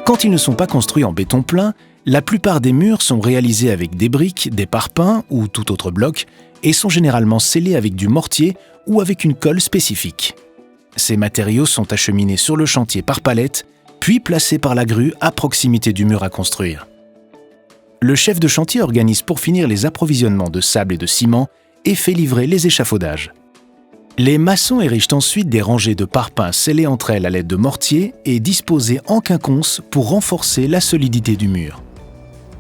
Quand ils ne sont pas construits en béton plein, la plupart des murs sont réalisés avec des briques, des parpaings ou tout autre bloc et sont généralement scellés avec du mortier ou avec une colle spécifique. Ces matériaux sont acheminés sur le chantier par palettes, puis placés par la grue à proximité du mur à construire. Le chef de chantier organise pour finir les approvisionnements de sable et de ciment et fait livrer les échafaudages. Les maçons érigent ensuite des rangées de parpaings scellées entre elles à l'aide de mortiers et disposées en quinconce pour renforcer la solidité du mur.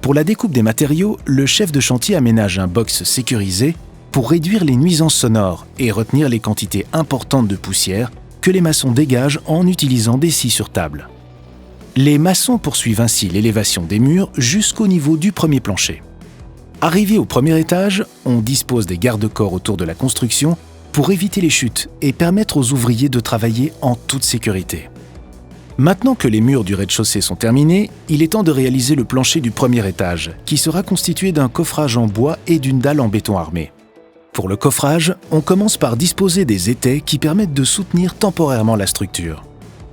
Pour la découpe des matériaux, le chef de chantier aménage un box sécurisé pour réduire les nuisances sonores et retenir les quantités importantes de poussière que les maçons dégagent en utilisant des scies sur table. Les maçons poursuivent ainsi l'élévation des murs jusqu'au niveau du premier plancher. Arrivé au premier étage, on dispose des garde-corps autour de la construction pour éviter les chutes et permettre aux ouvriers de travailler en toute sécurité. Maintenant que les murs du rez-de-chaussée sont terminés, il est temps de réaliser le plancher du premier étage, qui sera constitué d'un coffrage en bois et d'une dalle en béton armé. Pour le coffrage, on commence par disposer des étais qui permettent de soutenir temporairement la structure.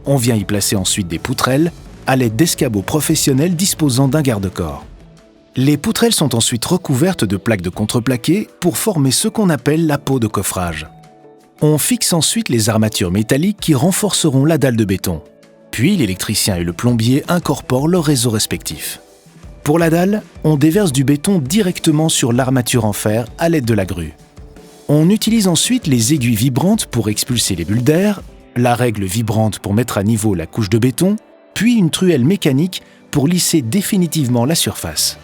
On vient y placer ensuite des poutrelles, à l'aide d'escabeaux professionnels disposant d'un garde-corps. Les poutrelles sont ensuite recouvertes de plaques de contreplaqué pour former ce qu'on appelle la peau de coffrage. On fixe ensuite les armatures métalliques qui renforceront la dalle de béton. Puis l'électricien et le plombier incorporent leurs réseaux respectifs. Pour la dalle, on déverse du béton directement sur l'armature en fer à l'aide de la grue. On utilise ensuite les aiguilles vibrantes pour expulser les bulles d'air, la règle vibrante pour mettre à niveau la couche de béton, puis une truelle mécanique pour lisser définitivement la surface.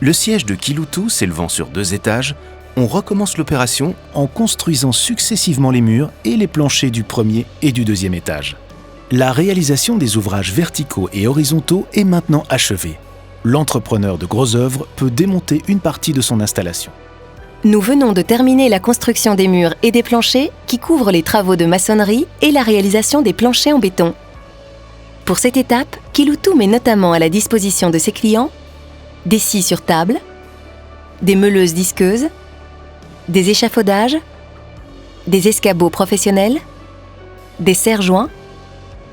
Le siège de Kiloutou s'élevant sur 2 étages, on recommence l'opération en construisant successivement les murs et les planchers du premier et du deuxième étage. La réalisation des ouvrages verticaux et horizontaux est maintenant achevée. L'entrepreneur de gros œuvres peut démonter une partie de son installation. Nous venons de terminer la construction des murs et des planchers qui couvrent les travaux de maçonnerie et la réalisation des planchers en béton. Pour cette étape, Kiloutou met notamment à la disposition de ses clients des scies sur table, des meuleuses disqueuses, des échafaudages, des escabeaux professionnels, des serre-joints,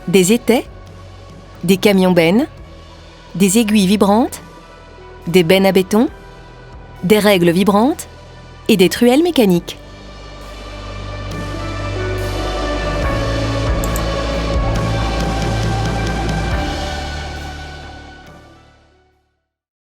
des étais, des camions-bennes, des aiguilles vibrantes, des bennes à béton, des règles vibrantes et des truelles mécaniques.